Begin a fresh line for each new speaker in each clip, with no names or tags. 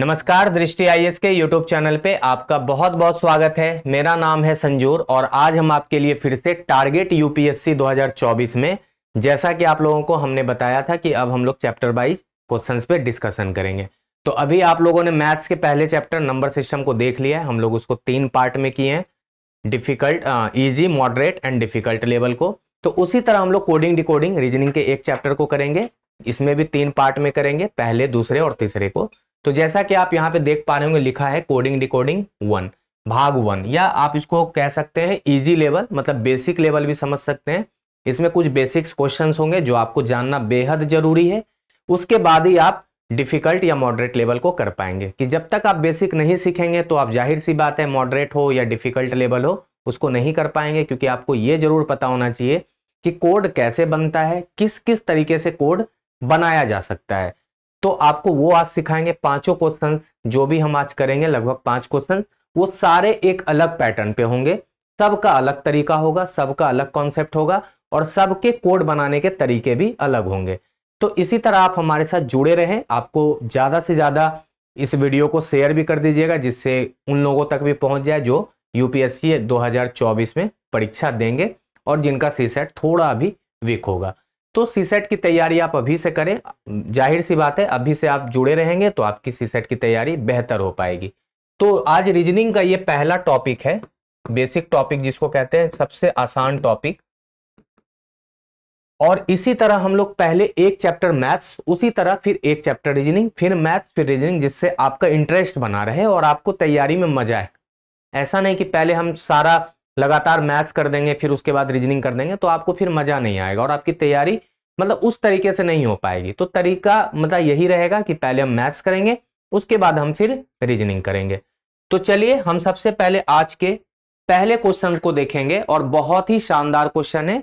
नमस्कार, दृष्टि आईएएस के यूट्यूब चैनल पे आपका बहुत बहुत स्वागत है। मेरा नाम है संजूर और आज हम आपके लिए फिर से टारगेट यूपीएससी 2024 में, जैसा कि आप लोगों को हमने बताया था कि अब हम लोग चैप्टर वाइज क्वेश्चंस पे डिस्कशन करेंगे। तो अभी आप लोगों ने मैथ्स के पहले चैप्टर नंबर सिस्टम को देख लिया है। हम लोग उसको 3 पार्ट में किए हैं, difficult, easy, moderate and difficult level को। तो उसी तरह हम लोग कोडिंग, डिकोडिंग, रीजनिंग के एक चैप्टर को करेंगे। इसमें भी 3 पार्ट में करेंगे, पहले, दूसरे और तीसरे को। तो जैसा कि आप यहाँ पे देख पा रहे होंगे, लिखा है कोडिंग डिकोडिंग 1 भाग 1, या आप इसको कह सकते हैं इजी लेवल, मतलब बेसिक लेवल भी समझ सकते हैं। इसमें कुछ बेसिक्स क्वेश्चंस होंगे जो आपको जानना बेहद जरूरी है। उसके बाद ही आप डिफिकल्ट या मॉडरेट लेवल को कर पाएंगे। कि जब तक आप बेसिक नहीं सीखेंगे तो आप, जाहिर सी बात है, मॉडरेट हो या डिफिकल्ट लेवल हो, उसको नहीं कर पाएंगे। क्योंकि आपको ये जरूर पता होना चाहिए कि कोड कैसे बनता है, किस किस तरीके से कोड बनाया जा सकता है। तो आपको वो आज सिखाएंगे। 5 क्वेश्चन जो भी हम आज करेंगे, लगभग 5 क्वेश्चन, वो सारे एक अलग पैटर्न पे होंगे। सबका अलग तरीका होगा, सबका अलग कॉन्सेप्ट होगा और सबके कोड बनाने के तरीके भी अलग होंगे। तो इसी तरह आप हमारे साथ जुड़े रहें। आपको ज्यादा से ज्यादा इस वीडियो को शेयर भी कर दीजिएगा, जिससे उन लोगों तक भी पहुंच जाए जो यूपीएससी 2024 में परीक्षा देंगे और जिनका सीसेट थोड़ा भी वीक होगा। तो सीसेट की तैयारी आप अभी से करें। जाहिर सी बात है, अभी से आप जुड़े रहेंगे तो आपकी सीसेट की तैयारी बेहतर हो पाएगी। तो आज रीजनिंग का ये पहला टॉपिक है, बेसिक टॉपिक जिसको कहते हैं, सबसे आसान टॉपिक। और इसी तरह हम लोग पहले एक चैप्टर मैथ्स, उसी तरह फिर एक चैप्टर रीजनिंग, फिर मैथ्स, फिर रीजनिंग, जिससे आपका इंटरेस्ट बना रहे और आपको तैयारी में मजा आए। ऐसा नहीं कि पहले हम सारा लगातार मैथ्स कर देंगे फिर उसके बाद रीजनिंग कर देंगे, तो आपको फिर मजा नहीं आएगा और आपकी तैयारी मतलब उस तरीके से नहीं हो पाएगी। तो तरीका मतलब यही रहेगा कि पहले हम मैथ्स करेंगे, उसके बाद हम फिर रीजनिंग करेंगे। तो चलिए हम सबसे पहले आज के पहले क्वेश्चन को देखेंगे और बहुत ही शानदार क्वेश्चन है।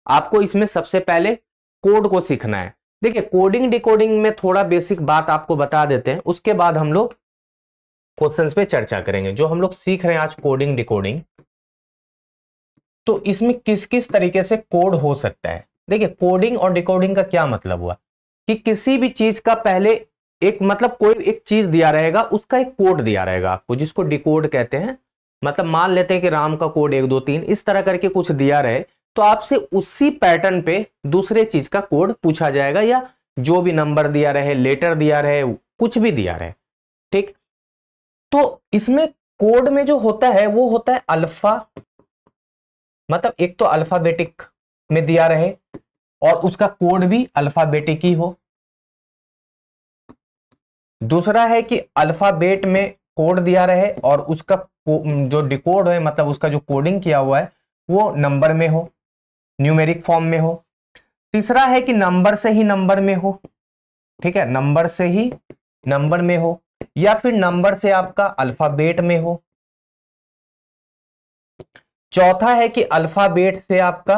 आपको इसमें सबसे पहले कोड को सीखना है। देखिए, कोडिंग डिकोडिंग में थोड़ा बेसिक बात आपको बता देते हैं, उसके बाद हम लोग क्वेश्चंस पे चर्चा करेंगे। जो हम लोग सीख रहे हैं आज कोडिंग डिकोडिंग, तो इसमें किस किस तरीके से कोड हो सकता है। देखिए, कोडिंग और डिकोडिंग का क्या मतलब हुआ कि किसी भी चीज का पहले एक, मतलब कोई एक चीज दिया रहेगा, उसका एक कोड दिया रहेगा आपको, जिसको डिकोड कहते हैं। मतलब मान लेते हैं कि राम का कोड 1 2 3 इस तरह करके कुछ दिया रहे, तो आपसे उसी पैटर्न पे दूसरे चीज का कोड पूछा जाएगा, या जो भी नंबर दिया रहे, लेटर दिया रहे, कुछ भी दिया रहे, ठीक। तो इसमें कोड में जो होता है वो होता है अल्फा, मतलब एक तो अल्फाबेटिक में दिया रहे और उसका कोड भी अल्फाबेटिक ही हो। दूसरा है कि अल्फाबेट में कोड दिया रहे और उसका जो डिकोड है, मतलब उसका जो कोडिंग किया हुआ है, वो नंबर में हो, न्यूमेरिक फॉर्म में हो। तीसरा है कि नंबर से ही नंबर में हो, ठीक है, नंबर से ही नंबर में हो, या फिर नंबर से आपका अल्फाबेट में हो। चौथा है कि अल्फाबेट से आपका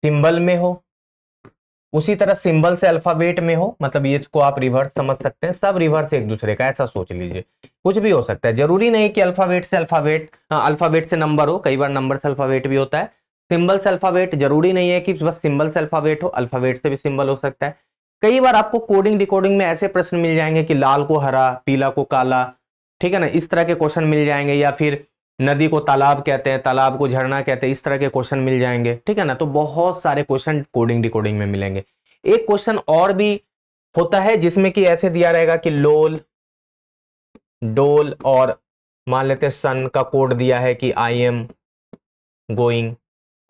सिंबल में हो, उसी तरह सिंबल से अल्फाबेट में हो। मतलब ये इसको आप रिवर्स समझ सकते हैं, सब रिवर्स एक दूसरे का, ऐसा सोच लीजिए। कुछ भी हो सकता है, जरूरी नहीं कि अल्फाबेट से अल्फाबेट, अल्फाबेट से नंबर हो, कई बार नंबर से अल्फाबेट भी होता है। सिंबल से अल्फाबेट, जरूरी नहीं है कि बस सिंबल से अल्फाबेट हो, अल्फाबेट से भी सिंबल हो सकता है। कई बार आपको कोडिंग डिकोडिंग में ऐसे प्रश्न मिल जाएंगे कि लाल को हरा, पीला को काला, ठीक है ना, इस तरह के क्वेश्चन मिल जाएंगे। या फिर नदी को तालाब कहते हैं, तालाब को झरना कहते हैं, इस तरह के क्वेश्चन मिल जाएंगे, ठीक है ना। तो बहुत सारे क्वेश्चन कोडिंग डिकोडिंग में मिलेंगे। एक क्वेश्चन और भी होता है जिसमें कि ऐसे दिया रहेगा कि लोल, डोल, और मान लेते हैं सन का कोड दिया है कि आई एम गोइंग।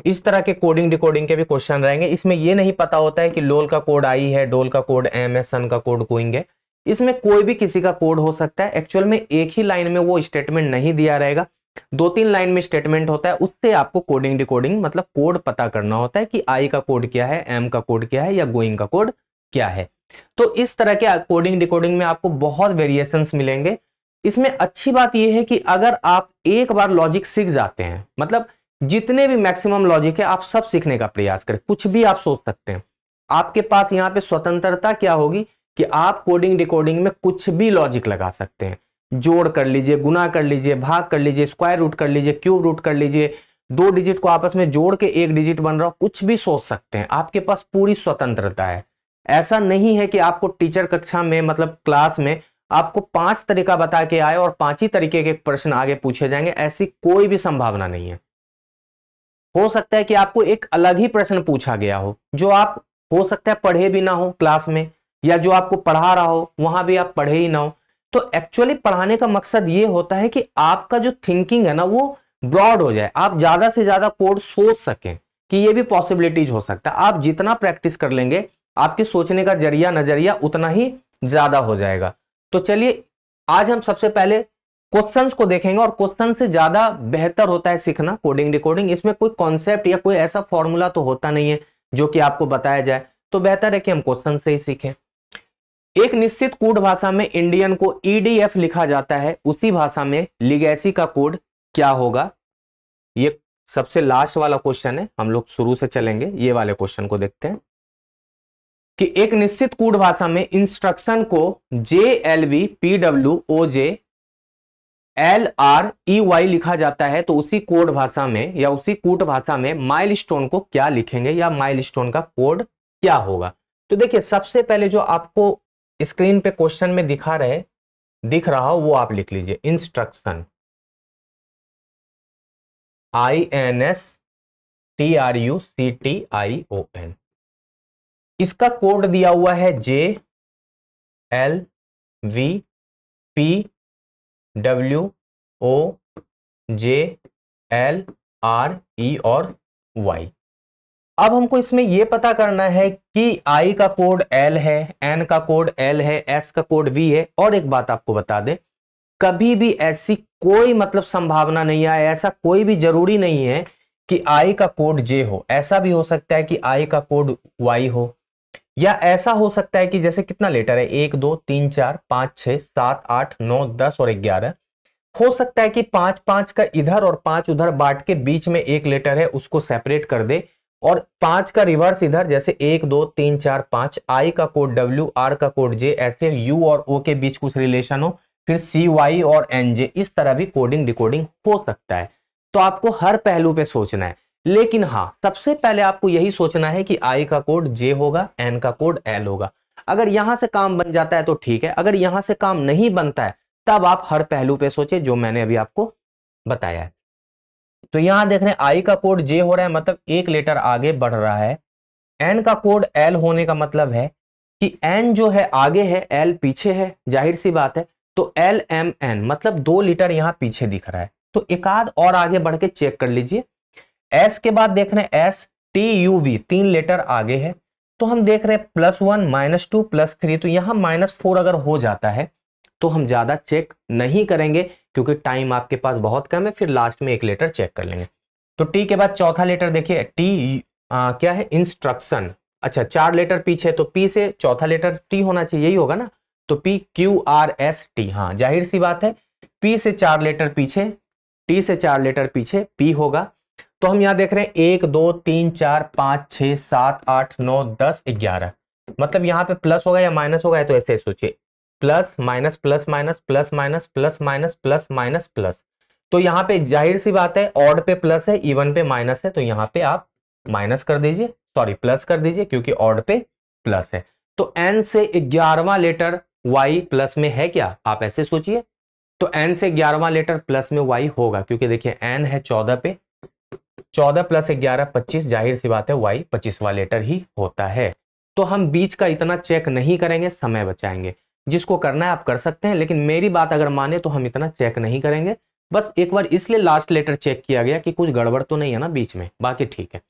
इस तरह के कोडिंग डिकोडिंग के भी क्वेश्चन रहेंगे। इसमें यह नहीं पता होता है कि लोल का कोड आई है, डोल का कोड एम है, सन का कोड गोइंग है। इसमें कोई भी किसी का कोड हो सकता है। एक्चुअल में एक ही लाइन में वो स्टेटमेंट नहीं दिया रहेगा, 2-3 लाइन में स्टेटमेंट होता है। उससे आपको कोडिंग डिकोडिंग मतलब कोड पता करना होता है कि आई का कोड क्या है, एम का कोड क्या है, या गोइंग का कोड क्या है। तो इस तरह के कोडिंग डिकोडिंग में आपको बहुत वेरिएशंस मिलेंगे। इसमें अच्छी बात यह है कि अगर आप एक बार लॉजिक सीख जाते हैं, मतलब जितने भी मैक्सिमम लॉजिक है आप सब सीखने का प्रयास करें। कुछ भी आप सोच सकते हैं, आपके पास यहाँ पे स्वतंत्रता क्या होगी कि आप कोडिंग डिकोडिंग में कुछ भी लॉजिक लगा सकते हैं। जोड़ कर लीजिए, गुना कर लीजिए, भाग कर लीजिए, स्क्वायर रूट कर लीजिए, क्यूब रूट कर लीजिए, 2 डिजिट को आपस में जोड़ के 1 डिजिट बन रहा हो, कुछ भी सोच सकते हैं। आपके पास पूरी स्वतंत्रता है। ऐसा नहीं है कि आपको टीचर कक्षा में मतलब क्लास में आपको 5 तरीका बता के आए और 5 ही तरीके के प्रश्न आगे पूछे जाएंगे, ऐसी कोई भी संभावना नहीं है। हो सकता है कि आपको एक अलग ही प्रश्न पूछा गया हो जो आप हो सकता है पढ़े भी ना हो क्लास में, या जो आपको पढ़ा रहा हो वहां भी आप पढ़े ही ना हो। तो एक्चुअली पढ़ाने का मकसद ये होता है कि आपका जो थिंकिंग है ना वो ब्रॉड हो जाए, आप ज्यादा से ज्यादा कोड सोच सकें कि ये भी पॉसिबिलिटीज हो सकता है। आप जितना प्रैक्टिस कर लेंगे आपके सोचने का जरिया नजरिया उतना ही ज्यादा हो जाएगा। तो चलिए आज हम सबसे पहले क्वेश्चंस को देखेंगे, और क्वेश्चन से ज्यादा बेहतर होता है सीखना कोडिंग डिकोडिंग। इसमें कोई कॉन्सेप्ट या कोई ऐसा फॉर्मूला तो होता नहीं है जो कि आपको बताया जाए, तो बेहतर है कि हम क्वेश्चन से ही सीखें। एक निश्चित कोड भाषा में इंडियन को ईडीएफ लिखा जाता है, उसी भाषा में लिगेसी का कोड क्या होगा? ये सबसे लास्ट वाला क्वेश्चन है, हम लोग शुरू से चलेंगे, ये वाले क्वेश्चन को देखते हैं कि एक निश्चित कोड भाषा में इंस्ट्रक्शन को JLV PWOJ LREY लिखा जाता है, तो उसी कोड भाषा में या उसी कूट भाषा में माइलस्टोन को क्या लिखेंगे या माइलस्टोन का कोड क्या होगा? तो देखिए सबसे पहले जो आपको स्क्रीन पे क्वेश्चन में दिख रहा हो वो आप लिख लीजिए, इंस्ट्रक्शन INSTRUCTION। इसका कोड दिया हुआ है JLVPWOJLRE और Y। अब हमको इसमें यह पता करना है कि I का कोड L है, N का कोड L है, S का कोड V है। और एक बात आपको बता दें, कभी भी ऐसी कोई मतलब संभावना नहीं है, ऐसा कोई भी जरूरी नहीं है कि I का कोड J हो। ऐसा भी हो सकता है कि I का कोड Y हो, या ऐसा हो सकता है कि जैसे कितना लेटर है 1 2 3 4 5 6 7 8 9 10 और 11, हो सकता है कि 5 5 का इधर और 5 उधर बांट के बीच में एक लेटर है उसको सेपरेट कर दे, और 5 का रिवर्स इधर, जैसे 1 2 3 4 5, I का कोड W, R का कोड J, ऐसे U और O के बीच कुछ रिलेशन हो, फिर CY और NJ, इस तरह भी कोडिंग डिकोडिंग हो सकता है। तो आपको हर पहलू पे सोचना है, लेकिन हाँ सबसे पहले आपको यही सोचना है कि I का कोड J होगा, N का कोड L होगा। अगर यहां से काम बन जाता है तो ठीक है, अगर यहां से काम नहीं बनता है तब आप हर पहलू पे सोचे जो मैंने अभी आपको बताया है। तो यहां देख रहे हैं I का कोड J हो रहा है, मतलब एक लेटर आगे बढ़ रहा है। N का कोड L होने का मतलब है कि N जो है आगे है, L पीछे है, जाहिर सी बात है। तो LMN मतलब 2 लीटर यहां पीछे दिख रहा है, तो एक आध और आगे बढ़ के चेक कर लीजिए। S के बाद देख रहे हैं STUV 3 लेटर आगे है, तो हम देख रहे हैं +1 -2 +3, तो यहां -4 अगर हो जाता है तो हम ज्यादा चेक नहीं करेंगे क्योंकि टाइम आपके पास बहुत कम है, फिर लास्ट में एक लेटर चेक कर लेंगे। तो T के बाद चौथा लेटर देखिए T क्या है? इंस्ट्रक्शन। अच्छा 4 लेटर पीछे, तो P से चौथा लेटर T होना चाहिए, यही होगा ना? तो PQRST, हाँ जाहिर सी बात है, P से 4 लेटर पीछे, T से 4 लेटर पीछे P होगा। तो हम यहां देख रहे हैं 1 2 3 4 5 6 7 8 9 10 11, मतलब यहां पे प्लस होगा या माइनस होगा, तो ऐसे सोचिए plus minus plus minus plus minus plus minus plus minus plus. तो यहां पे जाहिर सी बात है ऑड पे प्लस है, इवन पे माइनस है, तो यहां पे आप माइनस कर दीजिए, सॉरी प्लस कर दीजिए, क्योंकि ऑड पे प्लस है। तो N से 11वां लेटर Y प्लस में है क्या? आप ऐसे सोचिए, तो N से 11वां लेटर प्लस में Y होगा, क्योंकि देखिए N है 14 पे, 14 + 11 25, जाहिर सी बात है Y 25वां लेटर ही होता है। तो हम बीच का इतना चेक नहीं करेंगे, समय बचाएंगे। जिसको करना है आप कर सकते हैं, लेकिन मेरी बात अगर माने तो हम इतना चेक नहीं करेंगे। बस एक बार इसलिए लास्ट लेटर चेक किया गया कि कुछ गड़बड़ तो नहीं है ना बीच में, बाकी ठीक है।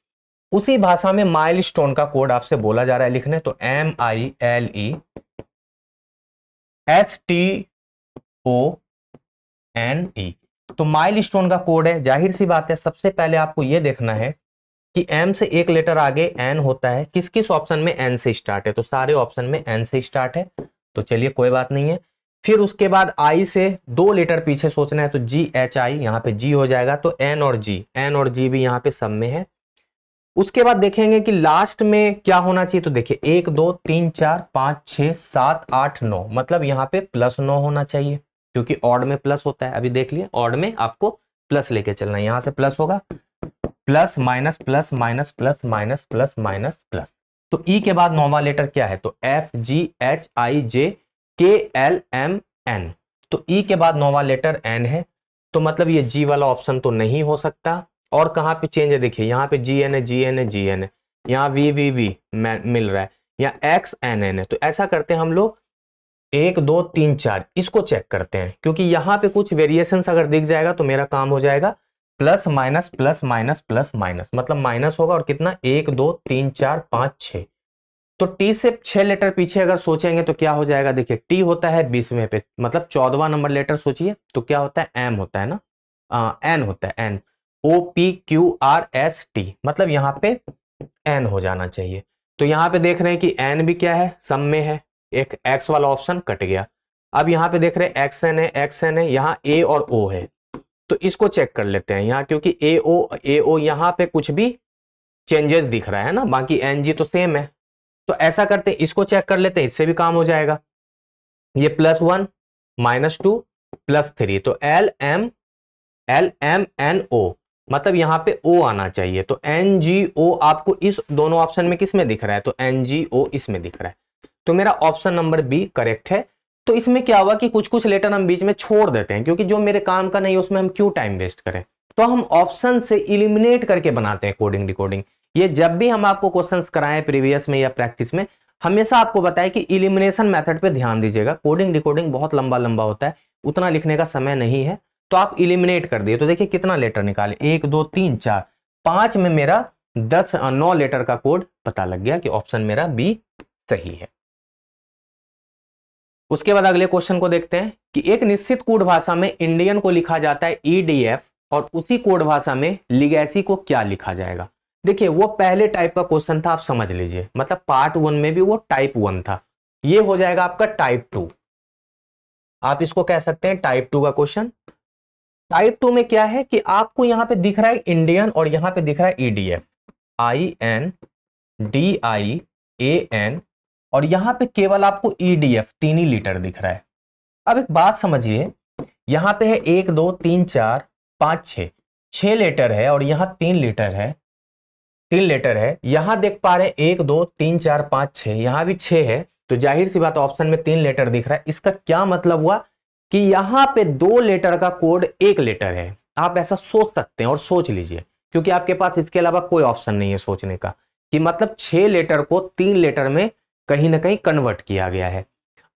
उसी भाषा में माइलस्टोन का कोड आपसे बोला जा रहा है लिखने, तो MILESTONE। तो माइलस्टोन का कोड है, जाहिर सी बात है सबसे पहले आपको यह देखना है कि M से एक लेटर आगे N होता है, किस किस ऑप्शन में N से स्टार्ट है, तो सारे ऑप्शन में N से स्टार्ट है, तो चलिए कोई बात नहीं है। फिर उसके बाद I से 2 लेटर पीछे सोचना है, तो GHI, यहाँ पे G हो जाएगा, तो N और G भी यहाँ पे सब में है। उसके बाद देखेंगे कि लास्ट में क्या होना चाहिए, तो देखिए 1 2 3 4 5 6 7 8 9, मतलब यहाँ पे +9 होना चाहिए, क्योंकि ऑड में प्लस होता है। अभी देख लिए ऑड में आपको प्लस लेके चलना है, यहां से प्लस होगा, plus minus plus minus plus minus plus minus plus. तो ई के बाद नौवां लेटर क्या है, तो FGHIJKLMN, तो ई के बाद नौवां लेटर एन है, तो मतलब ये जी वाला ऑप्शन तो नहीं हो सकता। और कहाँ पे चेंज है, देखिए यहाँ पे GN है, GN है, GN है, यहाँ VVV मिल रहा है, यहाँ XNN है। तो ऐसा करते हैं हम लोग 1 2 3 4 इसको चेक करते हैं, क्योंकि यहाँ पे कुछ वेरिएशंस अगर दिख जाएगा तो मेरा काम हो जाएगा plus minus plus minus plus minus, मतलब माइनस होगा और कितना 1 2 3 4 5 6। तो टी से 6 लेटर पीछे अगर सोचेंगे तो क्या हो जाएगा, देखिए टी होता है 20वें पे, मतलब 14वां नंबर लेटर सोचिए तो क्या होता है, एम होता है ना, एन होता है, एन OPQRST, मतलब यहाँ पे एन हो जाना चाहिए। तो यहाँ पे देख रहे हैं कि एन भी क्या है, सम में है, एक एक्स वाला ऑप्शन कट गया। अब यहाँ पे देख रहे हैं XN है, XN है, यहाँ ए और ओ है, तो इसको चेक कर लेते हैं यहाँ, क्योंकि AO यहाँ पे कुछ भी चेंजेस दिख रहा है ना, बाकी NG तो सेम है। तो ऐसा करते हैं, इसको चेक कर लेते हैं, इससे भी काम हो जाएगा। ये +1 -2 +3, तो LMNO, मतलब यहाँ पे O आना चाहिए। तो NGO आपको इस दोनों ऑप्शन में किस में दिख रहा है, तो NGO इसमें दिख रहा है, तो मेरा ऑप्शन नंबर बी करेक्ट है। तो इसमें क्या हुआ कि कुछ कुछ लेटर हम बीच में छोड़ देते हैं, क्योंकि जो मेरे काम का नहीं उसमें हम क्यों टाइम वेस्ट करें, तो हम ऑप्शन से इलिमिनेट करके बनाते हैं कोडिंग डिकोडिंग। ये जब भी हम आपको क्वेश्चंस कराएं प्रीवियस में या प्रैक्टिस में, हमेशा आपको बताएं कि इलिमिनेशन मेथड पे ध्यान दीजिएगा। कोडिंग डिकोडिंग बहुत लंबा लंबा होता है, उतना लिखने का समय नहीं है, तो आप इलिमिनेट कर दिए। तो देखिए कितना लेटर निकाले, 1 2 3 4 5 में मेरा 9 लेटर का कोड पता लग गया कि ऑप्शन मेरा बी सही है। उसके बाद अगले क्वेश्चन को देखते हैं कि एक निश्चित कोड भाषा में इंडियन को लिखा जाता है EDF, और उसी कोड भाषा में लिगैसी को क्या लिखा जाएगा। देखिए वो पहले टाइप का क्वेश्चन था, आप समझ लीजिए, मतलब पार्ट 1 में भी वो टाइप 1 था, ये हो जाएगा आपका टाइप 2। आप इसको कह सकते हैं टाइप 2 का क्वेश्चन। टाइप 2 में क्या है कि आपको यहां पे दिख रहा है इंडियन और यहां पे दिख रहा है EDF, INDIAN, और यहां पे केवल आपको EDF 3 ही लीटर दिख रहा है। अब एक बात समझिए, यहां पे है 1 2 3 4 5 6, 6 लीटर है, और यहां 3 लीटर है, 3 लीटर है। यहां देख पा रहे हैं 1 2 3 4 5 6, यहां भी 6 है, तो जाहिर सी बात ऑप्शन में 3 लीटर दिख रहा है। इसका क्या मतलब हुआ कि यहां पे 2 लीटर का कोड 1 लीटर है। आप ऐसा सोच सकते हैं और सोच लीजिए, क्योंकि आपके पास इसके अलावा कोई ऑप्शन नहीं है सोचने का, कि मतलब 6 लीटर को 3 लीटर में कहीं ना कहीं कन्वर्ट किया गया है।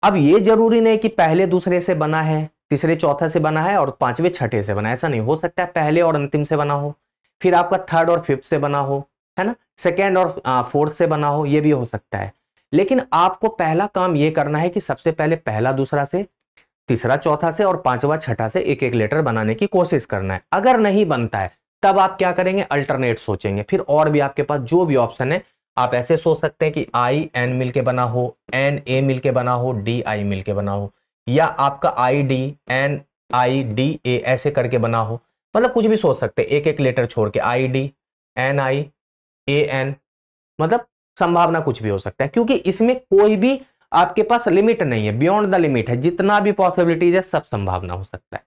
अब ये जरूरी नहीं कि पहले दूसरे से बना है, तीसरे चौथे से बना है और पांचवें छठे से बना है, ऐसा नहीं हो सकता है। पहले और अंतिम से बना हो, फिर आपका थर्ड और फिफ्थ से बना हो, है ना, सेकेंड और फोर्थ से बना हो, ये भी हो सकता है। लेकिन आपको पहला काम ये करना है कि सबसे पहले पहला दूसरा से, तीसरा चौथा से और पांचवा छठा से एक एक लेटर बनाने की कोशिश करना है। अगर नहीं बनता है तब आप क्या करेंगे, अल्टरनेट सोचेंगे। फिर और भी आपके पास जो भी ऑप्शन है, आप ऐसे सोच सकते हैं कि IN मिलके बना हो, NA मिलके बना हो, DI मिलके बना हो, या आपका IDNIDA ऐसे करके बना हो, मतलब कुछ भी सोच सकते हैं, एक एक लेटर छोड़ के IDNIAN, मतलब संभावना कुछ भी हो सकता है, क्योंकि इसमें कोई भी आपके पास लिमिट नहीं है, बियॉन्ड द लिमिट है, जितना भी पॉसिबिलिटीज है सब संभावना हो सकता है।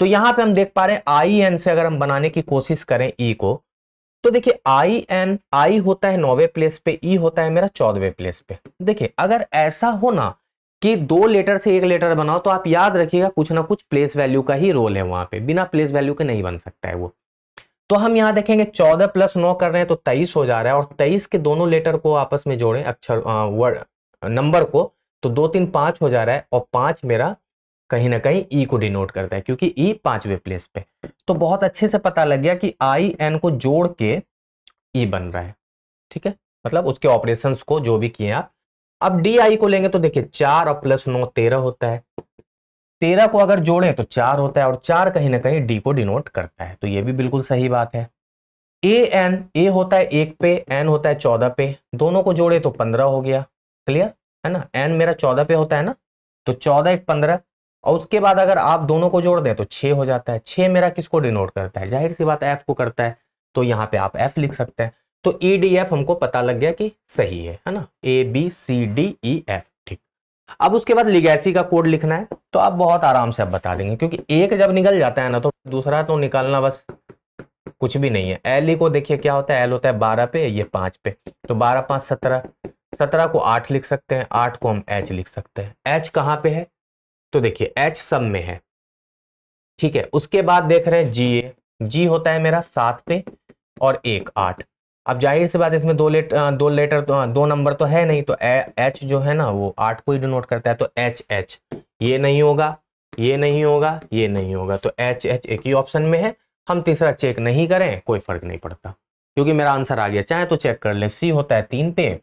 तो यहां पे हम देख पा रहे हैं IN से अगर हम बनाने की कोशिश करें ई को, तो देखिए I होता है 9वें प्लेस पे, ई होता है मेरा 14वें प्लेस पे। देखिए अगर ऐसा हो ना कि 2 लेटर से 1 लेटर बनाओ, तो आप याद रखिएगा कुछ ना कुछ प्लेस वैल्यू का ही रोल है वहां पे, बिना प्लेस वैल्यू के नहीं बन सकता है वो। तो हम यहां देखेंगे 14 + 9 कर रहे हैं तो 23 हो जा रहा है, और 23 के दोनों लेटर को आपस में जोड़ें, अक्षर वर्ड नंबर को, तो 2 3 5 हो जा रहा है, और 5 मेरा कहीं ना कहीं ई को डिनोट करता है, क्योंकि ई 5वें प्लेस पे। तो बहुत अच्छे से पता लग गया कि IN को जोड़ के ई बन रहा है, ठीक है, मतलब उसके ऑपरेशंस को जो भी किए आप। अब DI को लेंगे तो देखिए 4 और +9 13 होता है, 13 को अगर जोड़ें तो 4 होता है, और 4 कहीं ना कहीं डी को डिनोट करता है, तो ये भी बिल्कुल सही बात है। ए होता है 1 पे, N होता है 14 पे, दोनों को जोड़े तो 15 हो गया, क्लियर है ना। N मेरा 14 पे होता है ना, तो 14 1 15, और उसके बाद अगर आप दोनों को जोड़ दें तो 6 हो जाता है। 6 मेरा किसको डिनोट करता है, जाहिर सी बात है F को करता है, तो यहाँ पे आप F लिख सकते हैं। तो EDF हमको पता लग गया कि सही है ना, ABCDEF, ठीक। अब उसके बाद लिगैसी का कोड लिखना है, तो आप बहुत आराम से अब बता देंगे, क्योंकि एक जब निकल जाता है ना तो दूसरा तो निकालना बस कुछ भी नहीं है। एल को देखिए क्या होता है, एल होता है 12 पे, ये 5 पे, तो 12 5 17, 17 को 8 लिख सकते हैं, 8 को हम एच लिख सकते हैं। एच कहाँ पे है, तो देखिए एच सब में है, ठीक है। उसके बाद देख रहे हैं जी, जी होता है मेरा 7 पे और 1 8। अब जाहिर सी बात इसमें दो लेटर दो नंबर तो है नहीं, तो एच जो है ना वो 8 को ही डिनोट करता है, तो एच एच, ये नहीं होगा, ये नहीं होगा, ये नहीं होगा, तो एच एच एक ही ऑप्शन में है। हम तीसरा चेक नहीं करें कोई फर्क नहीं पड़ता, क्योंकि मेरा आंसर आ गया। चाहे तो चेक कर ले, सी होता है 3 पे,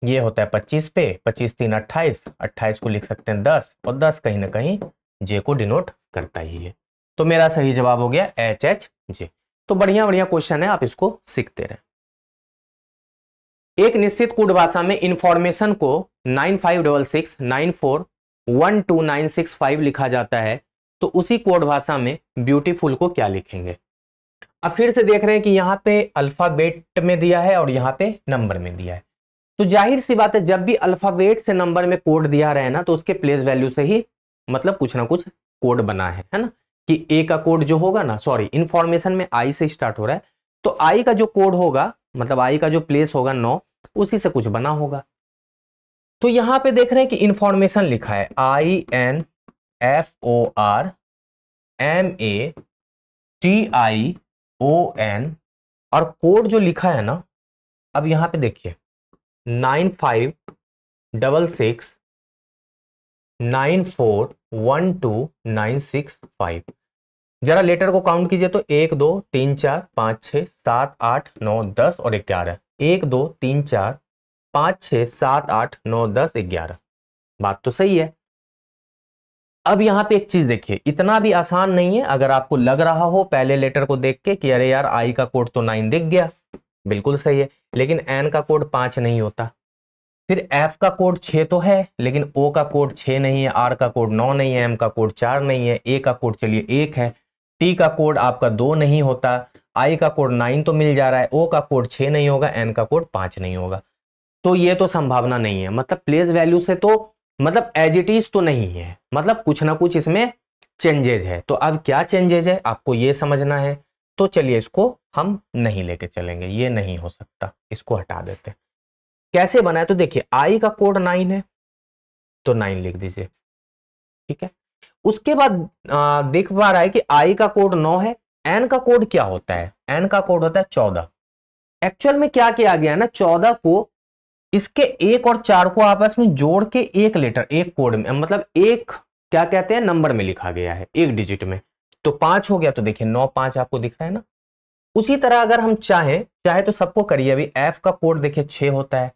ये होता है 25 पे, 25 3 28, 28 को लिख सकते हैं 10, और 10 कहीं ना कहीं जे को डिनोट करता ही है। तो मेरा सही जवाब हो गया एच एच जे। तो बढ़िया बढ़िया क्वेश्चन है, आप इसको सीखते रहें। एक निश्चित कोड भाषा में इंफॉर्मेशन को 956694129665 लिखा जाता है, तो उसी कोड भाषा में ब्यूटीफुल को क्या लिखेंगे। अब फिर से देख रहे हैं कि यहाँ पे अल्फाबेट में दिया है और यहाँ पे नंबर में दिया है, तो जाहिर सी बात है जब भी अल्फाबेट से नंबर में कोड दिया रहे ना, तो उसके प्लेस वैल्यू से ही मतलब कुछ ना कुछ कोड बना है ना, कि ए का कोड जो होगा ना, सॉरी इंफॉर्मेशन में आई से स्टार्ट हो रहा है, तो आई का जो कोड होगा, मतलब आई का जो प्लेस होगा 9, उसी से कुछ बना होगा। तो यहां पे देख रहे हैं कि इंफॉर्मेशन लिखा है INFORMATION, और कोड जो लिखा है ना, अब यहां पे देखिए 956694129665। जरा लेटर को काउंट कीजिए, तो 1 2 3 4 5 6 7 8 9 10 और 11, 1 2 3 4 5 6 7 8 9 10 11। बात तो सही है। अब यहां पे एक चीज देखिए, इतना भी आसान नहीं है। अगर आपको लग रहा हो पहले लेटर को देख के कि अरे यार आई का कोड तो 9 दिख गया, बिल्कुल सही है, लेकिन एन का कोड 5 नहीं होता। फिर एफ का कोड 6 तो है, लेकिन ओ का कोड 6 नहीं है, आर का कोड 9 नहीं है, एम का कोड 4 नहीं है, ए का कोड चलिए 1 है, टी का कोड आपका 2 नहीं होता, आई का कोड 9 तो मिल जा रहा है, ओ का कोड 6 नहीं होगा, एन का कोड 5 नहीं होगा। तो ये तो संभावना नहीं है, मतलब प्लेस वैल्यू से तो मतलब एज इट इज तो नहीं है, मतलब कुछ ना कुछ इसमें चेंजेज है। तो अब क्या चेंजेज है आपको ये समझना है, तो चलिए इसको हम नहीं लेके चलेंगे, ये नहीं हो सकता, इसको हटा देते हैं। कैसे बना है, तो देखिए आई का कोड 9 है, तो 9 लिख दीजिए, ठीक है। उसके बाद देख पा रहा है कि आई का कोड 9 है, एन का कोड क्या होता है, एन का कोड होता है 14। एक्चुअल में क्या किया गया है ना, 14 को इसके 1 और 4 को आपस में जोड़ के एक लेटर, एक कोड में, मतलब एक क्या कहते हैं नंबर में लिखा गया है, एक डिजिट में, तो 5 हो गया। तो देखिए 9 5 आपको दिख रहा है ना। उसी तरह अगर हम चाहे तो सबको करिए। अभी एफ का कोड देखिए 6 होता है,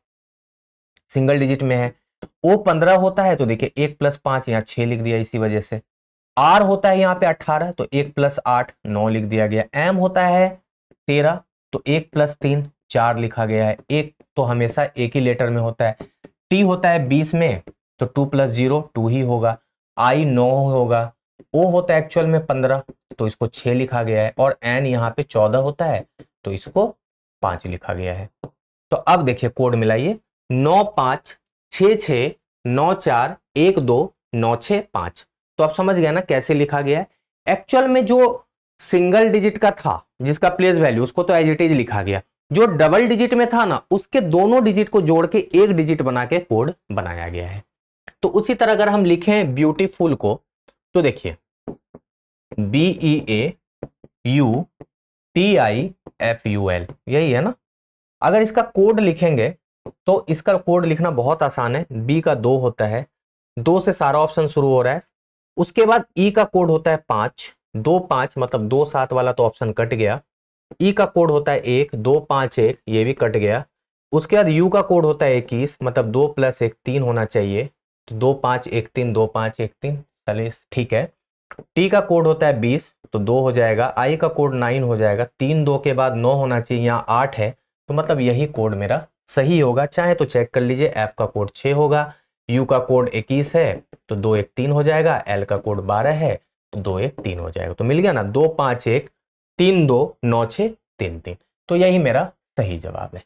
सिंगल डिजिट में है। ओ 15 होता है, तो देखिए 1 + 5 यहाँ 6 लिख दिया, इसी वजह से। आर होता है यहाँ पे 18, तो 1 + 8 9 लिख दिया गया। एम होता है 13, तो 1 + 3 4 लिखा गया है। एक तो हमेशा एक ही लेटर में होता है। टी होता है 20 में, तो 2 + 0 2 ही होगा। आई 9 होगा। ओ होता है एक्चुअल में 15, तो इसको 6 लिखा गया है। और एन यहाँ पे 14 होता है, तो इसको 5 लिखा गया है। तो अब देखिए कोड मिलाइए, 9 5 6 6 9 4 1 2 9 6 5। तो आप समझ गए ना कैसे लिखा गया है। एक्चुअल में जो सिंगल डिजिट का था जिसका प्लेस वैल्यू, उसको तो एज इट इज लिखा गया। जो डबल डिजिट में था ना, उसके दोनों डिजिट को जोड़ के एक डिजिट बना के कोड बनाया गया है। तो उसी तरह अगर हम लिखें ब्यूटीफुल को, तो देखिए BEAUTIFUL, यही है ना। अगर इसका कोड लिखेंगे तो इसका कोड लिखना बहुत आसान है। बी का 2 होता है, 2 से सारा ऑप्शन शुरू हो रहा है। उसके बाद ई का कोड होता है 5, 2 5 मतलब 2 7 वाला तो ऑप्शन कट गया। ई का कोड होता है 1, 2 5 1, ये भी कट गया। उसके बाद यू का कोड होता है 21, मतलब 2 + 1 3 होना चाहिए, तो 2 5 1 3 2 5 1 3 40, ठीक है। टी का कोड होता है 20, तो 2 हो जाएगा। आई का कोड 9 हो जाएगा, 3 2 के बाद 9 होना चाहिए, यहाँ 8 है, तो मतलब यही कोड मेरा सही होगा। चाहे तो चेक कर लीजिए, एफ का कोड 6 होगा, यू का कोड 21 है, तो 2 1 3 हो जाएगा। एल का कोड 12 है, तो 2 1 3 हो जाएगा। तो मिल गया ना, 2 5 1 3 2 9 6 3 3। तो यही मेरा सही जवाब है।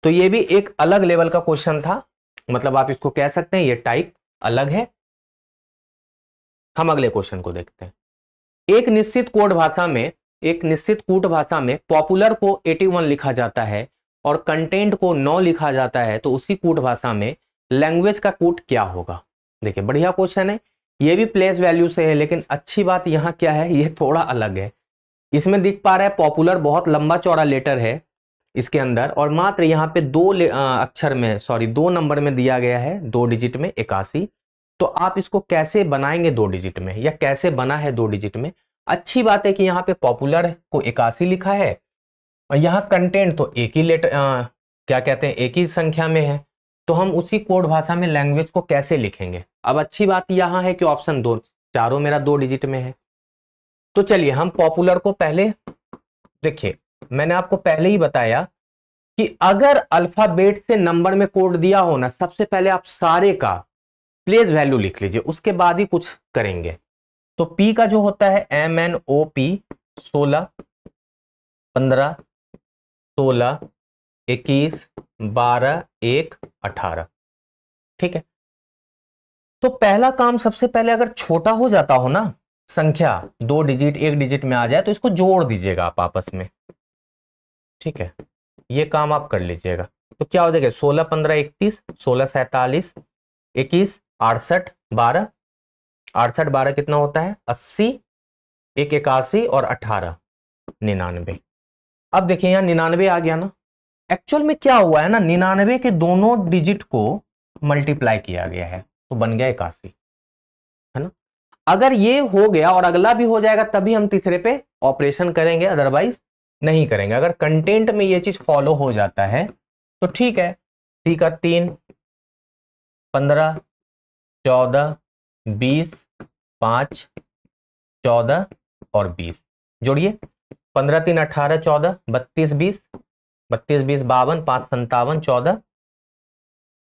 तो ये भी एक अलग लेवल का क्वेश्चन था, मतलब आप इसको कह सकते हैं ये टाइप अलग है। हम अगले क्वेश्चन को देखते हैं। एक निश्चित कोड भाषा में एक निश्चित कूट भाषा में पॉपुलर को 81 लिखा जाता है और कंटेंट को 9 लिखा जाता है, तो उसी कूट भाषा में लैंग्वेज का कूट क्या होगा? देखिए बढ़िया क्वेश्चन है, ये भी प्लेस वैल्यू से है, लेकिन अच्छी बात यहाँ क्या है, ये थोड़ा अलग है। इसमें दिख पा रहा है पॉपुलर बहुत लंबा चौड़ा लेटर है इसके अंदर, और मात्र यहाँ पे दो नंबर में दिया गया है, 2 डिजिट में 81। तो आप इसको कैसे बनाएंगे 2 डिजिट में, या कैसे बना है 2 डिजिट में? अच्छी बात है कि यहाँ पे पॉपुलर को 81 लिखा है और यहाँ कंटेंट तो एक ही लेटर क्या कहते हैं, एक ही संख्या में है। तो हम उसी कोड भाषा में लैंग्वेज को कैसे लिखेंगे? अब अच्छी बात यहाँ है कि ऑप्शन 2 चारों मेरा 2 डिजिट में है। तो चलिए हम पॉपुलर को पहले देखिए, मैंने आपको पहले ही बताया कि अगर अल्फाबेट से नंबर में कोड दिया हो ना, सबसे पहले आप सारे का प्लेस वैल्यू लिख लीजिए, उसके बाद ही कुछ करेंगे। तो P का जो होता है MNOP 16, 15, 16, 21, 12, 1, 18, ठीक है। तो पहला काम सबसे पहले अगर छोटा हो जाता हो ना संख्या, 2 डिजिट 1 डिजिट में आ जाए, तो इसको जोड़ दीजिएगा आप आपस में, ठीक है। ये काम आप कर लीजिएगा। तो क्या हो जाएगा, 16, 15, 31, 16, 47, 21, 68, 12, 68, 12 कितना होता है 80, 1 81 और 18 99। अब देखिए यहाँ 99 आ गया ना। एक्चुअल में क्या हुआ है ना, 99 के दोनों डिजिट को मल्टीप्लाई किया गया है तो बन गया 81, है ना। अगर ये हो गया और अगला भी हो जाएगा तभी हम तीसरे पे ऑपरेशन करेंगे, अदरवाइज नहीं करेंगे। अगर कंटेंट में ये चीज फॉलो हो जाता है तो ठीक है। सी का 3, 15, 14, 20, 5, 14 और 20 जोड़िए। 15 3 18 14, 32 20, 32 20 52, 5 57 14,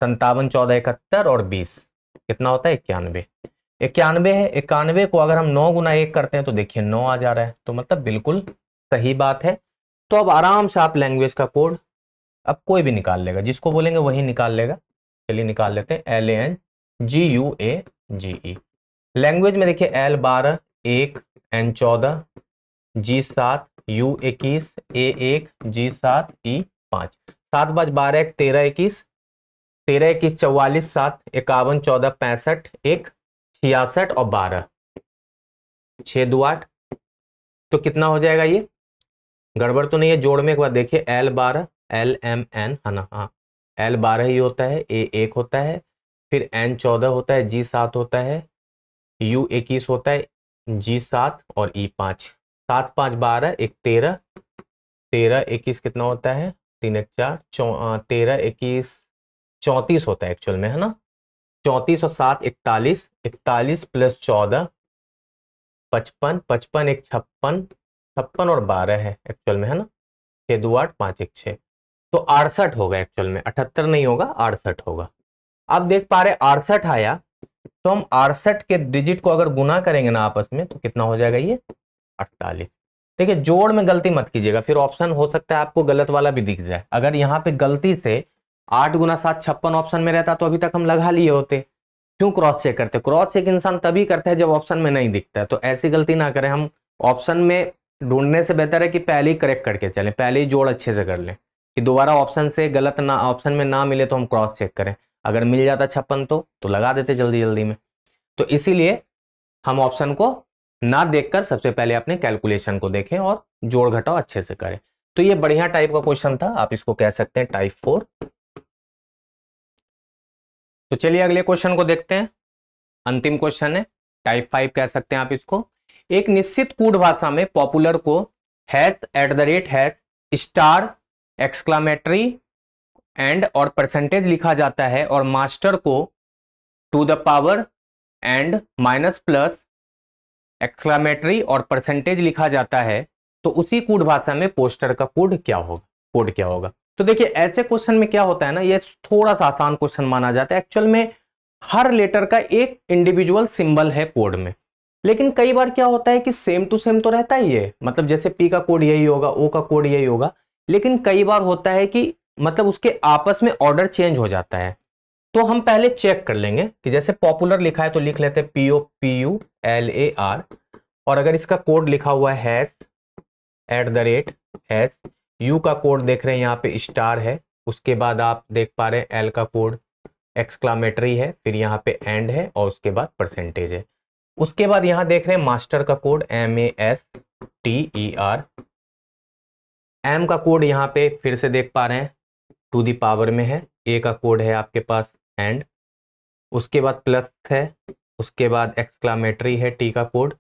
57 14 71 और 20 कितना होता है 91। 91 है। 91 को अगर हम 9 गुना 1 करते हैं तो देखिए 9 आ जा रहा है, तो मतलब बिल्कुल सही बात है। तो अब आराम से आप लैंग्वेज का कोड अब कोई भी निकाल लेगा, जिसको बोलेंगे वही निकाल लेगा। चलिए निकाल लेते हैं। LANGUAGE लैंग्वेज में देखिए L 12, 1, N 14, G 7, U 21, A 1, G 7, E 5, 7 5 12 1 13 21, 13 21 44 7 51 14 65 1 66 और 12 6 2 8। तो कितना हो जाएगा, ये गड़बड़ तो नहीं है जोड़ में? एक बार देखिए, L 12 LMN है ना, हाँ L 12 ही होता है, A 1 होता है, फिर N 14 होता है, G 7 होता है, U 21 होता है, G 7 और E 5। 7 5 12 1 13, 13 21 कितना होता है 3 1 4 13 21 34 होता है एक्चुअल में, है ना। 34 और 7 41, 41 प्लस 14 55, 55 1 56, 56 और 12 है एक्चुअल में, है ना। 6 2 8 5 1 6, तो 68 होगा एक्चुअल में, 78 नहीं होगा 68 होगा। आप देख पा रहे 68 आया, तो हम 68 के डिजिट को अगर गुना करेंगे ना आपस में तो कितना हो जाएगा, ये 48। देखिए जोड़ में गलती मत कीजिएगा, फिर ऑप्शन हो सकता है आपको गलत वाला भी दिख जाए। अगर यहाँ पे गलती से 8 गुना 7 56 ऑप्शन में रहता तो अभी तक हम लगा लिए होते। क्यों क्रॉस चेक करते? क्रॉस चेक इंसान तभी करता है जब ऑप्शन में नहीं दिखता है। तो ऐसी गलती ना करें, हम ऑप्शन में ढूंढने से बेहतर है कि पहले ही करेक्ट करके चलें, पहले ही जोड़ अच्छे से कर लें, कि दोबारा ऑप्शन से गलत ना, ऑप्शन में ना मिले तो हम क्रॉस चेक करें। अगर मिल जाता 56 तो लगा देते जल्दी जल्दी में। तो इसीलिए हम ऑप्शन को ना देखकर सबसे पहले अपने कैलकुलेशन को देखें और जोड़ घटाव अच्छे से करें। तो ये बढ़िया टाइप का क्वेश्चन था, आप इसको कह सकते हैं टाइप 4। तो चलिए अगले क्वेश्चन को देखते हैं। अंतिम क्वेश्चन है, टाइप 5 कह सकते हैं आप इसको। एक निश्चित कूट भाषा में पॉपुलर को #@ स्टार एक्सक्लामेटरी एंड और परसेंटेज लिखा जाता है, और मास्टर को to the power and minus plus exclamatory और परसेंटेज लिखा जाता है। तो उसी कोड भाषा में पोस्टर का कोड क्या होगा? तो देखिए ऐसे क्वेश्चन में क्या होता है ना, ये थोड़ा सा आसान क्वेश्चन माना जाता है। एक्चुअल में हर लेटर का एक इंडिविजुअल सिंबल है कोड में, लेकिन कई बार क्या होता है कि सेम टू सेम तो रहता ही है, मतलब जैसे P का कोड यही होगा, O का कोड यही होगा, लेकिन कई बार होता है कि मतलब उसके आपस में ऑर्डर चेंज हो जाता है। तो हम पहले चेक कर लेंगे कि जैसे पॉपुलर लिखा है तो लिख लेते हैं POPULAR, और अगर इसका कोड लिखा हुआ है @ यू का कोड देख रहे हैं यहाँ पे स्टार है, उसके बाद आप देख पा रहे हैं एल का कोड एक्सक्लामेटरी है, फिर यहाँ पे एंड है और उसके बाद परसेंटेज है। उसके बाद यहाँ देख रहे हैं मास्टर का कोड MASTER, एम का कोड यहाँ पे फिर से देख पा रहे हैं टू दी पावर में है, ए का कोड है आपके पास एंड, उसके बाद प्लस है, उसके बाद एक्सक्लामेटरी है टी का कोड,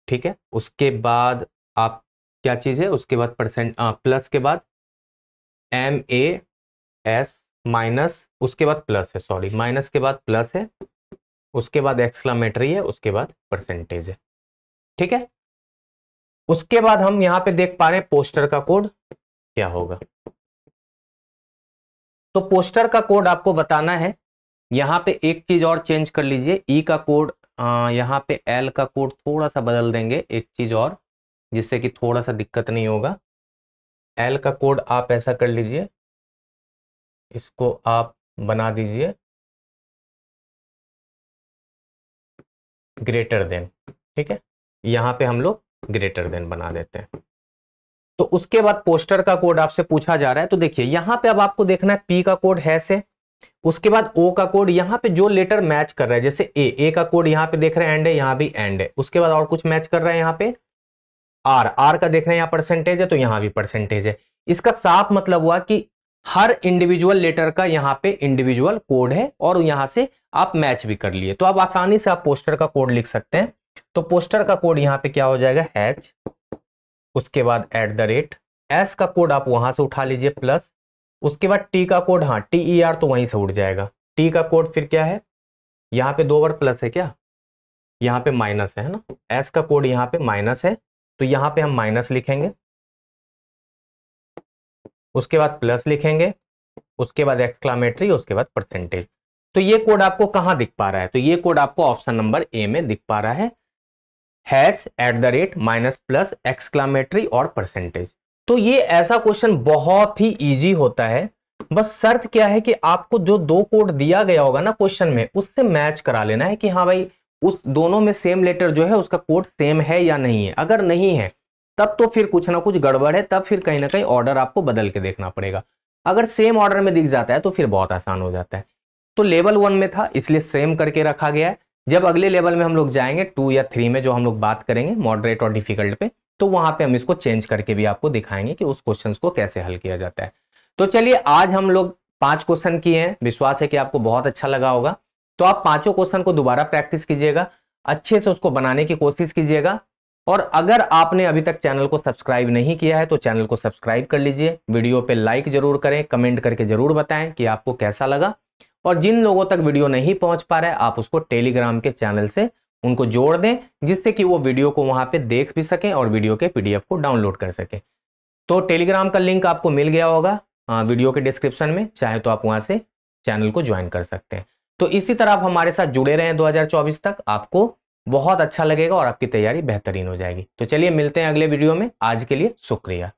ठीक है। उसके बाद आप क्या चीज़ है, उसके बाद प्लस के बाद MAS माइनस, उसके बाद प्लस है, सॉरी माइनस के बाद प्लस है, उसके बाद एक्सक्लामेटरी है, उसके बाद परसेंटेज है, ठीक है। उसके बाद हम यहां पे देख पा रहे हैं पोस्टर का कोड क्या होगा। तो पोस्टर का कोड आपको बताना है, यहां पे एक चीज और चेंज कर लीजिए, ई का कोड यहां पे एल का कोड थोड़ा सा बदल देंगे, एक चीज और, जिससे कि थोड़ा सा दिक्कत नहीं होगा। एल का कोड आप ऐसा कर लीजिए, इसको आप बना दीजिए ग्रेटर देन, ठीक है। यहां पे हम लोग ग्रेटर देन बना देते हैं। तो उसके बाद पोस्टर का कोड आपसे पूछा जा रहा है, तो देखिए यहां पे अब आपको देखना है पी का कोड है से, उसके बाद ओ का कोड यहां पे जो लेटर मैच कर रहा है, जैसे ए का कोड यहां पे देख रहे हैं एंड है, यहां भी एंड है, उसके बाद और कुछ मैच कर रहा है यहां पे आर का देख रहे हैं यहां परसेंटेज है, तो यहां भी परसेंटेज है। इसका साफ मतलब हुआ कि हर इंडिविजुअल लेटर का यहां पे इंडिविजुअल कोड है और यहां से आप मैच भी कर लिए, तो आप आसानी से आप पोस्टर का कोड लिख सकते हैं। तो पोस्टर का कोड यहां पे क्या हो जाएगा हैच, उसके बाद @ एस का कोड आप वहां से उठा लीजिए प्लस, उसके बाद टी का कोड, हाँ TER तो वहीं से उठ जाएगा, टी का कोड फिर क्या है, यहां पे 2 बार प्लस है क्या, यहां पे माइनस है ना, एस का कोड यहां पे माइनस है, तो यहां पे हम माइनस लिखेंगे, उसके बाद प्लस लिखेंगे, उसके बाद एक्सक्लामेटरी, उसके बाद परसेंटेज। तो ये कोड आपको कहां दिख पा रहा है, तो ये कोड आपको ऑप्शन नंबर ए में दिख पा रहा है, @ माइनस प्लस एक्सक्लामेटरी और परसेंटेज। तो ये ऐसा क्वेश्चन बहुत ही इजी होता है, बस शर्त क्या है कि आपको जो 2 कोड दिया गया होगा ना क्वेश्चन में, उससे मैच करा लेना है कि हाँ भाई उस दोनों में सेम लेटर जो है उसका कोड सेम है या नहीं है। अगर नहीं है तब तो फिर कुछ ना कुछ गड़बड़ है, तब फिर कहीं ना कहीं ऑर्डर आपको बदल के देखना पड़ेगा। अगर सेम ऑर्डर में दिख जाता है तो फिर बहुत आसान हो जाता है। तो लेवल 1 में था इसलिए सेम करके रखा गया है। जब अगले लेवल में हम लोग जाएंगे 2 या 3 में, जो हम लोग बात करेंगे मॉडरेट और डिफिकल्ट पे, तो वहां पे हम इसको चेंज करके भी आपको दिखाएंगे कि उस क्वेश्चन को कैसे हल किया जाता है। तो चलिए आज हम लोग 5 क्वेश्चन किए हैं, विश्वास है कि आपको बहुत अच्छा लगा होगा। तो आप 5 क्वेश्चन को दोबारा प्रैक्टिस कीजिएगा, अच्छे से उसको बनाने की कोशिश कीजिएगा। और अगर आपने अभी तक चैनल को सब्सक्राइब नहीं किया है तो चैनल को सब्सक्राइब कर लीजिए, वीडियो पे लाइक जरूर करें, कमेंट करके जरूर बताएं कि आपको कैसा लगा। और जिन लोगों तक वीडियो नहीं पहुंच पा रहा है आप उसको टेलीग्राम के चैनल से उनको जोड़ दें, जिससे कि वो वीडियो को वहां पे देख भी सकें और वीडियो के PDF को डाउनलोड कर सकें। तो टेलीग्राम का लिंक आपको मिल गया होगा वीडियो के डिस्क्रिप्शन में, चाहे तो आप वहां से चैनल को ज्वाइन कर सकते हैं। तो इसी तरह आप हमारे साथ जुड़े रहें 2024 तक, आपको बहुत अच्छा लगेगा और आपकी तैयारी बेहतरीन हो जाएगी। तो चलिए मिलते हैं अगले वीडियो में, आज के लिए शुक्रिया।